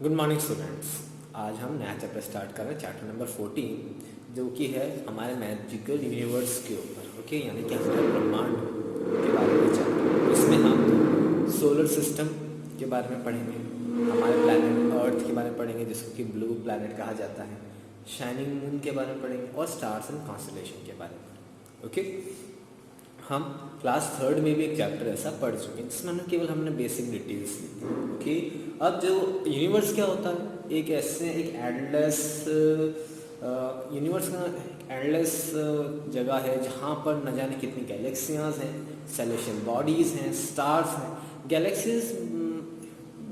Good morning students. आज हम नया चैप्टर स्टार्ट कर रहे हैं, चैप्टर नंबर 14, जो कि है हमारे मैजिकल यूनिवर्स के ऊपर। ओके, यानी कि हमारे ब्रह्मांड के बारे में चैप्टर। इसमें हम सोलर सिस्टम के बारे में पढ़ेंगे, हमारे प्लैनेट अर्थ के बारे में पढ़ेंगे जिसको कि ब्लू प्लैनेट कहा जाता है, शाइनिंग मून के बारे में पढ़ेंगे और स्टार्स एंड कॉन्स्टेलेशन के बारे में। ओके, हम क्लास थर्ड में भी एक चैप्टर ऐसा पढ़ चुके हैं जिसमें हमने बेसिक डिटेल्स ली थी। ओके, अब जो यूनिवर्स क्या होता है, एक एंडलेस यूनिवर्स का एंडलेस जगह है जहाँ पर न जाने कितनी गैलेक्सियाज हैं, सेलेशियल बॉडीज़ हैं, स्टार्स हैं। गैलेक्सीज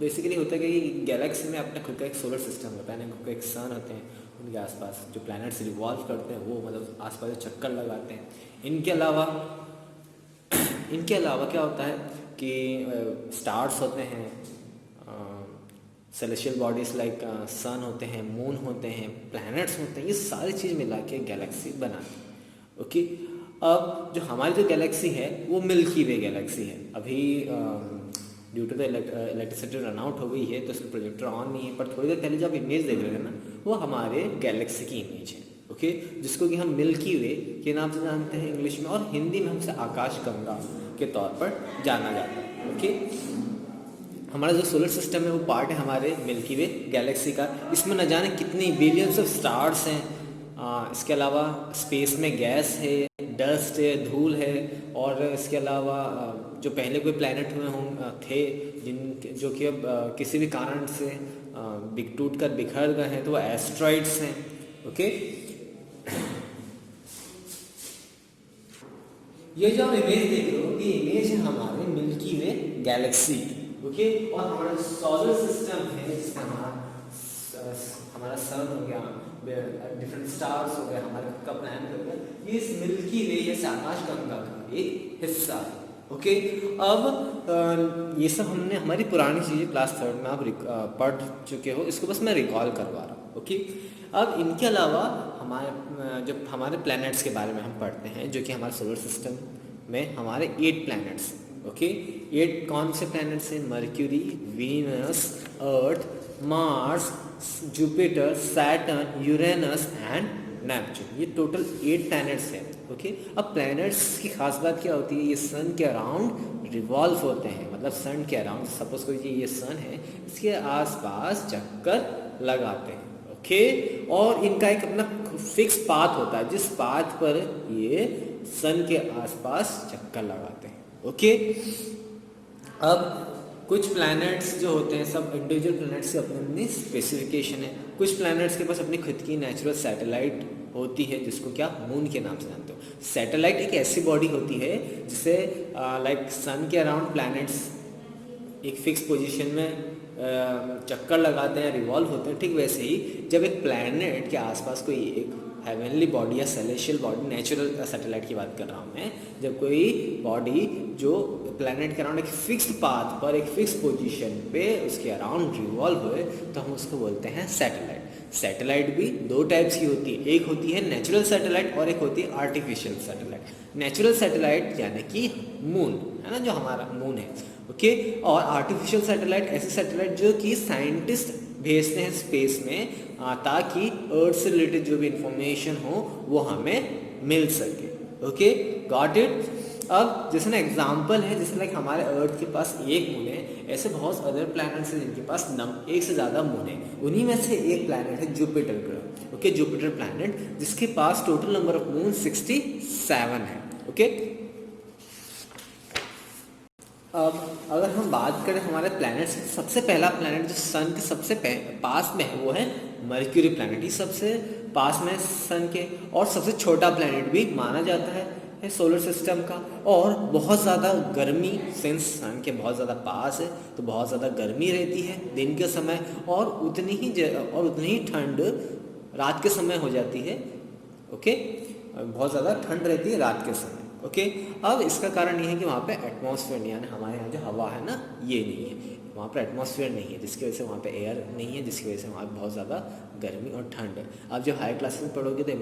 बेसिकली होता है कि गैलेक्सी में अपना खुद का एक सोलर सिस्टम होता है, खुद का एक सन होते हैं, उनके आसपास जो प्लैनेट्स रिवॉल्व करते हैं वो मतलब आसपास जो चक्कर लगाते हैं। इनके अलावा क्या होता है कि स्टार्स होते हैं, सेलेशियल बॉडीज़ लाइक सन होते हैं, मून होते हैं, प्लैनेट्स होते हैं, ये सारी चीज़ मिला के गैलेक्सी बनाती है। ओके, अब जो हमारी जो गैलेक्सी है वो मिल्की वे गैलेक्सी है। अभी due to the electricity run out हो गई है तो उसका प्रोजेक्टर ऑन नहीं है, पर थोड़ी देर पहले जो आप इमेज देख रहे हैं ना, वो हमारे गैलेक्सी की इमेज है। ओके, जिसको कि हम मिल्की वे के नाम से जानते हैं इंग्लिश में, और हिंदी में हमसे आकाश गंगा के तौर पर जाना जाता है। ओके, हमारा जो सोलर सिस्टम है वो पार्ट है हमारे मिल्की वे गैलेक्सी का। इसमें न जाने कितनी बिलियंस ऑफ स्टार्स हैं। इसके अलावा स्पेस में गैस है, डस्ट है, धूल है, और इसके अलावा जो पहले कोई प्लैनेट हुए थे जो कि अब किसी भी कारण से टूट कर बिखर गए हैं, तो वो एस्ट्रॉइड्स हैं। ओके, ये जो हम इमेज देख रहे हो, ये इमेज है हमारे मिल्की वे गैलेक्सी। ओके, और हमारा सोलर सिस्टम है जिसमें हमारा सन हो गया, डिफरेंट स्टार्स हो गए, हमारे खुद का प्लैनेट हो गया, ये इस मिल्की वे या आकाश गंगा का एक हिस्सा है। ओके, अब ये सब हमने हमारी पुरानी चीज़ें क्लास थर्ड में आप पढ़ चुके हो, इसको बस मैं रिकॉल करवा रहा हूँ। ओके, अब इनके अलावा जब हमारे प्लैनेट्स के बारे में हम पढ़ते हैं, जो कि हमारे सोलर सिस्टम में हमारे 8 प्लैनेट्स। ओके, 8 कौन से प्लैनेट्स हैं? Mercury, Venus, earth, Mars, Jupiter, Saturn, Uranus and Neptune. ये टोटल 8 प्लैनेट्स हैं। ओके, अब प्लैनेट्स की खास बात क्या होती है? ये सन के अराउंड रिवॉल्व होते हैं, मतलब सन के अराउंड, सपोज कोई ये सन है, इसके आसपास चक्कर लगाते हैं। ओके, और इनका एक अपना फिक्स पाथ होता है जिस पाथ पर ये सन के आसपास चक्कर लगाते हैं। ओके, अब कुछ प्लैनेट्स जो होते हैं, सब इंडिविजुअल प्लैनेट्स की अपनी अपनी स्पेसिफिकेशन है। कुछ प्लैनेट्स के पास अपनी खुद की नेचुरल सैटेलाइट होती है जिसको क्या मून के नाम से जानते हो। सैटेलाइट एक ऐसी बॉडी होती है जिसे लाइक सन के अराउंड प्लैनेट्स एक फिक्स पोजीशन में चक्कर लगाते हैं, रिवॉल्व होते हैं। ठीक वैसे ही जब एक प्लैनेट के आसपास कोई एक हेवनली बॉडी या सेलेशियल बॉडी, नेचुरल सैटेलाइट की बात कर रहा हूँ मैं, जब कोई बॉडी जो प्लैनेट के अराउंड एक फिक्स्ड पाथ पर, एक फिक्स पोजीशन पे उसके अराउंड रिवॉल्व हुए, तो हम उसको बोलते हैं सैटेलाइट। सैटेलाइट भी 2 टाइप्स की होती है, एक होती है नेचुरल सैटेलाइट और एक होती है आर्टिफिशियल सैटेलाइट। नेचुरल सैटेलाइट यानी कि मून है ना, जो हमारा मून है। ओके, और आर्टिफिशियल सैटेलाइट ऐसे सैटेलाइट जो कि साइंटिस्ट भेजते हैं स्पेस में ताकि अर्थ से रिलेटेड जो भी इंफॉर्मेशन हो वो हमें मिल सके। Okay, got it. अब जैसे ना एग्जांपल है, जैसे लाइक हमारे अर्थ के पास एक मून है, ऐसे बहुत अदर प्लैनेट्स हैं जिनके पास एक से ज़्यादा मून है। उन्हीं में से एक प्लैनेट है जुपिटर ग्रह। ओके, जुपिटर प्लैनेट, जिसके पास टोटल नंबर ऑफ मून 67 है। ओके, अब अगर हम बात करें हमारे प्लैनेट्स, सबसे पहला प्लैनेट जो सन के सबसे पास में है वो है मर्क्यूरी प्लैनेट। ये सबसे पास में है सन के, और सबसे छोटा प्लैनेट भी माना जाता है सोलर सिस्टम का। और बहुत ज़्यादा गर्मी, सिंस सन के बहुत ज़्यादा पास है तो बहुत ज़्यादा गर्मी रहती है दिन के समय, और उतनी ही ठंड रात के समय हो जाती है। ओके, बहुत ज़्यादा ठंड रहती है रात के समय। ओके, अब इसका कारण ये है कि वहाँ पे एटमॉस्फेयर नहीं, यानी हमारे यहाँ जो हवा है ना, ये नहीं है, वहाँ पर एटमॉस्फेयर नहीं है, जिसकी वजह से वहाँ पे एयर नहीं है, जिसकी वजह से वहाँ बहुत ज़्यादा गर्मी और ठंड है। आप जब हाई क्लासेस में पढ़ोगे तो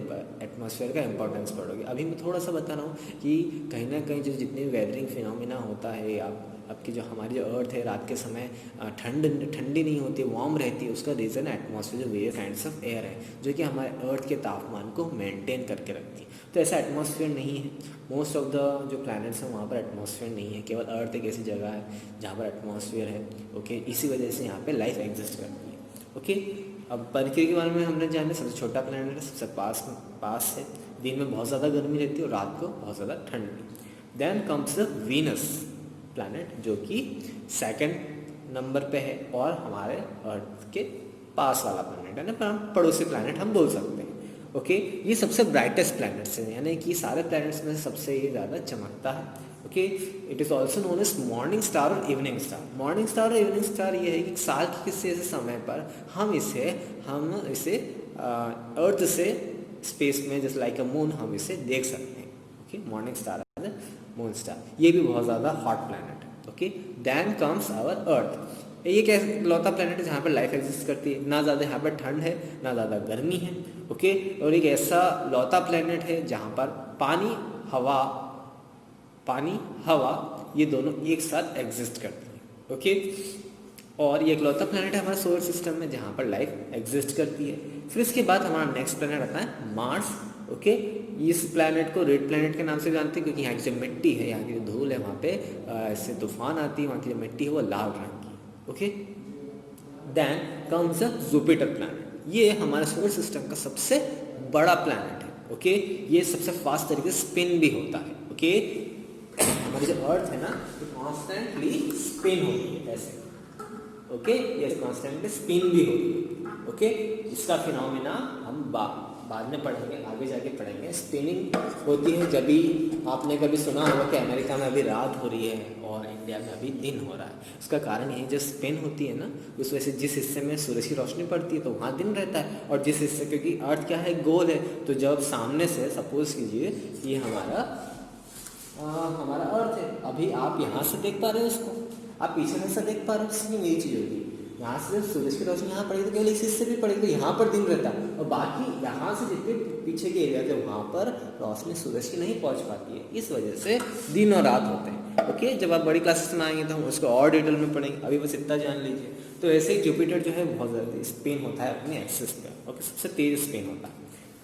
एटमॉस्फेयर का इंपॉर्टेंस पढ़ोगे। अभी मैं थोड़ा सा बता रहा हूँ कि कहीं ना कहीं जो जितने भी वेदरिंग फिनोमिना होता है, आप अब की जो हमारी जो अर्थ है रात के समय ठंडी नहीं होती, वार्म रहती है, उसका रीज़न है एटमॉस्फेयर, जो वेरियस काइंड्स ऑफ एयर है जो कि हमारे अर्थ के तापमान को मेंटेन करके रखती है। तो ऐसा एटमॉस्फेयर नहीं है, मोस्ट ऑफ द जो प्लैनेट्स हैं वहाँ पर एटमॉस्फेयर नहीं है, केवल अर्थ एक ऐसी जगह है जहाँ पर एटमॉस्फेयर है। ओके, इसी वजह से यहाँ पे लाइफ एग्जिस्ट करती है। ओके, अब मरकरी के बारे में हमने जाना, सबसे छोटा प्लैनेट है, सबसे पास है, दिन में बहुत ज़्यादा गर्मी रहती है और रात को बहुत ज़्यादा ठंड। Then comes the Venus planet जो कि सेकंड नंबर पे है और हमारे अर्थ के पास वाला प्लैनेट है ना, पड़ोसी प्लैनेट हम बोल सकते हैं। ओके, ये सबसे ब्राइटेस्ट प्लैनेट्स हैं, यानी कि सारे प्लैनेट्स में सबसे ये ज़्यादा चमकता है। Okay, it is also known as morning star और इवनिंग स्टार। मॉर्निंग स्टार और इवनिंग स्टार ये है कि साल के किसी ऐसे समय पर हम इसे अर्थ से स्पेस में जैसे लाइक अ मून हम इसे देख सकते हैं। ओके, मॉर्निंग स्टार है मून स्टार, ये भी बहुत ज़्यादा हॉट प्लैनेट है। Okay, then comes our Earth. ये एक लौता प्लैनेट है जहाँ पर लाइफ एग्जिस्ट करती है, ना ज़्यादा यहाँ पर ठंड है ना ज़्यादा गर्मी है। ओके, और एक ऐसा लौता प्लैनेट है जहाँ पर पानी हवा ये दोनों एक साथ एग्जिस्ट करती हैं। ओके, और ये एक लौता प्लैनेट है हमारे सोलर सिस्टम में जहाँ पर लाइफ एग्जिस्ट करती है। फिर इसके बाद हमारा नेक्स्ट प्लैनेट आता है मार्स। ओके, इस प्लैनेट को रेड प्लैनेट के नाम से जानते हैं क्योंकि यहाँ की जो मिट्टी है, यहाँ की जो धूल है, वहाँ पे ऐसे तूफान आती है, वहाँ की जो मिट्टी है वो लाल रंग की। Okay, then comes the Jupiter planet. ये हमारे सोलर सिस्टम का सबसे बड़ा प्लैनेट है। ओके, ये सबसे फास्ट तरीके से स्पिन भी होता है। ओके, हमारी जो अर्थ है ना वो कॉन्स्टेंटली स्पिन होती है ऐसे। ओके, ये कॉन्स्टेंटली स्पिन भी होती है। ओके, इसका फिनोमेना हम बाद में पढ़ेंगे, आगे जाके पढ़ेंगे। स्पिनिंग होती है जब भी आपने कभी सुना होगा कि अमेरिका में अभी रात हो रही है और इंडिया में अभी दिन हो रहा है। उसका कारण ये जो स्पिन होती है ना, उस वजह से जिस हिस्से में सूरज की रोशनी पड़ती है तो वहाँ दिन रहता है, और जिस हिस्से, क्योंकि अर्थ क्या है, गोल है, तो जब सामने से सपोज कीजिए ये हमारा अर्थ है, अभी आप यहाँ से देख पा रहे हो उसको, आप पीछे से देख पा रहे हो, इसकी मेरी चीज़ होगी। यहाँ से जब सूरज की रोशनी यहाँ पड़ेगी तो केवल इस हिस्से भी पड़ेगी, तो यहाँ पर दिन रहता है, और बाकी यहाँ से जितने पीछे के एरिया थे वहाँ पर रोशनी सूरज की नहीं पहुँच पाती है, इस वजह से दिन और रात होते हैं। ओके, जब आप बड़ी क्लासेस में आएंगे तो हम उसको और डिटेल में पढ़ेंगे, अभी बस इतना जान लीजिए। तो ऐसे ही जुपिटर जो है बहुत ज़्यादा स्पिन होता है अपने एक्सिस पर। ओके, सबसे तेज स्पिन होता है।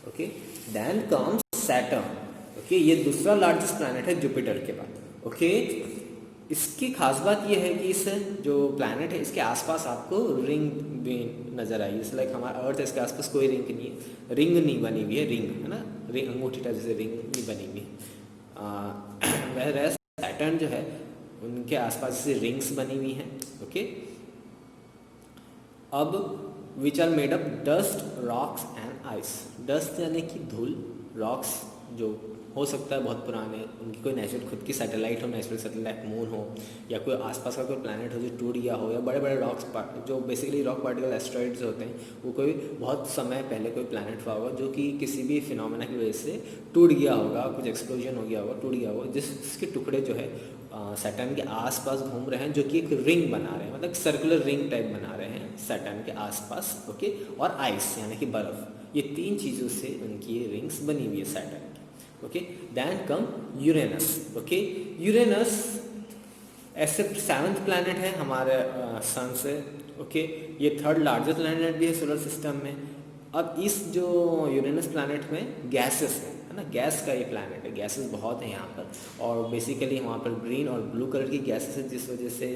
Okay, then comes Saturn. Okay, ये दूसरा लार्जेस्ट प्लैनेट है जुपिटर के बाद। ओके, इसकी खास बात यह है कि इस जो प्लैनेट है इसके आसपास आपको रिंग भी नज़र आई, जैसे लाइक हमारा अर्थ है, इसके आसपास कोई रिंग नहीं बनी हुई है, रिंग है ना, रिंग अंगूठी टाइप जैसे रिंग नहीं बनी हुई है। वह सैटर्न जो है उनके आसपास से रिंग्स बनी हुई हैं। ओके, अब which are made up dust, rocks and ice. Dust यानी कि धूल, रॉक्स जो हो सकता है बहुत पुराने, उनकी कोई नेचुरल खुद की सैटेलाइट हो, नेचुरल सैटेलाइट मून हो, या कोई आसपास का कोई प्लैनेट हो जो टूट गया हो, या बड़े बड़े रॉक्स जो बेसिकली रॉक पार्टिकल एस्ट्रॉइड्स होते हैं, वो कोई बहुत समय पहले कोई प्लैनेट हुआ होगा जो कि किसी भी फिनोमेना की वजह से टूट गया होगा, कुछ एक्सप्लोजन हो गया होगा, टूट गया होगा, जिसके टुकड़े जो है सैटर्न के आसपास घूम रहे हैं, जो कि एक रिंग बना रहे हैं, मतलब सर्कुलर रिंग टाइप बना रहे हैं सैटर्न के आसपास। ओके, और आइस यानी कि बर्फ, ये तीन चीज़ों से उनकी ये रिंग्स बनी हुई है सैटर्न की। Okay, then come Uranus. Okay, Uranus ऐसे 7th प्लैनेट है हमारे सन से। ओके, ये 3rd लार्जेस्ट प्लैनेट भी है सोलर सिस्टम में। अब इस जो यूरेनस प्लैनेट में गैसेस है ना, गैस का ये प्लैनेट है, गैसेस बहुत हैं यहाँ पर, और बेसिकली वहाँ पर ग्रीन और ब्लू कलर की गैसेस है, जिस वजह से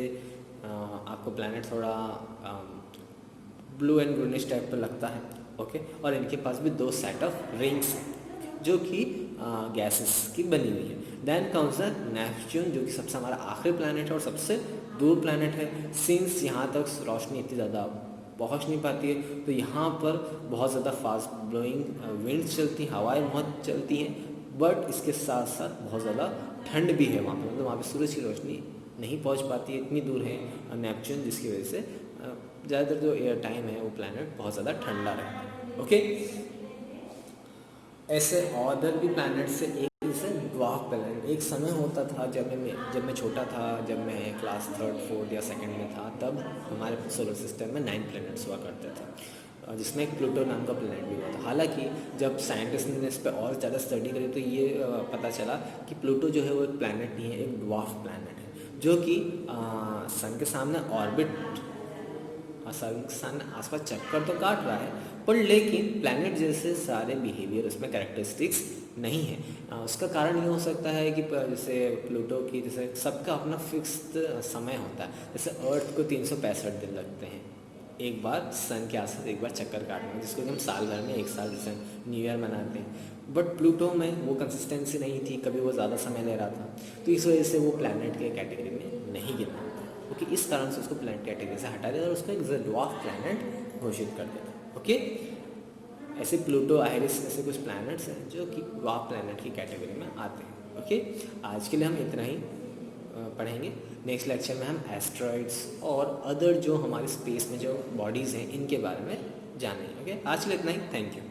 आपको प्लैनेट थोड़ा ब्लू एंड ग्रीनिश टाइप पर लगता है। ओके, और इनके पास भी 2 सेट ऑफ रिंग्स हैं जो कि गैसेस की बनी हुई है। देन कम्स द नेपच्यून, जो कि सबसे हमारा आखिरी प्लैनेट है और सबसे दूर प्लैनेट है। सिंस यहाँ तक रोशनी इतनी ज़्यादा पहुँच नहीं पाती है, तो यहाँ पर बहुत ज़्यादा फास्ट ब्लोइंग विंड्स चलती हैं, हवाएं बहुत चलती हैं, बट इसके साथ साथ बहुत ज़्यादा ठंड भी है वहाँ पर, मतलब वहाँ पर सूरज की रोशनी नहीं पहुँच पाती है, इतनी दूर है नेपच्यून, जिसकी वजह से ज़्यादातर जो एयर टाइम है वो प्लैनेट बहुत ज़्यादा ठंडा रहता है। ओके, ऐसे अदर भी प्लैनेट से एक ड्वार्फ प्लैनेट एक समय होता था जब मैं छोटा था, जब मैं क्लास 3rd 4th या 2nd में था, तब हमारे सोलर सिस्टम में 9 प्लैनेट्स हुआ करते थे, जिसमें एक प्लूटो नाम का प्लैनेट भी हुआ था। हालांकि जब साइंटिस्ट ने इस पर और ज़्यादा स्टडी करी तो ये पता चला कि प्लूटो जो है वो एक प्लैनेट नहीं है, एक ड्वार्फ प्लैनेट है। जो कि सन के सामने ऑर्बिट, सन के सामने आसपास चक्कर तो काट रहा है, पर लेकिन प्लैनेट जैसे सारे बिहेवियर उसमें कैरेक्टरिस्टिक्स नहीं है। उसका कारण ये हो सकता है कि जैसे प्लूटो की, जैसे सबका अपना फिक्स्ड समय होता है। जैसे अर्थ को 365 दिन लगते हैं एक बार सन के आसपास एक बार चक्कर काटने में, जिसको कि हम साल भर में एक साल जैसे न्यू ईयर मनाते हैं। बट प्लूटो में वो कंसिस्टेंसी नहीं थी, कभी वो ज़्यादा समय ले रहा था, तो इस वजह से वो प्लैनेट के कैटेगरी में नहीं गिना, क्योंकि इस कारण से उसको प्लैनेट कैटेगरी से हटा दिया और उसको एक ड्वार्फ प्लैनेट घोषित कर दिया। ओके, ऐसे प्लूटो, आइरिस ऐसे कुछ प्लैनेट्स हैं जो कि ड्वार्फ प्लैनेट की कैटेगरी में आते हैं। ओके, आज के लिए हम इतना ही पढ़ेंगे। नेक्स्ट लेक्चर में हम एस्ट्रॉइड्स और अदर जो हमारे स्पेस में जो बॉडीज़ हैं इनके बारे में जानेंगे। ओके, आज के लिए इतना ही। Thank you.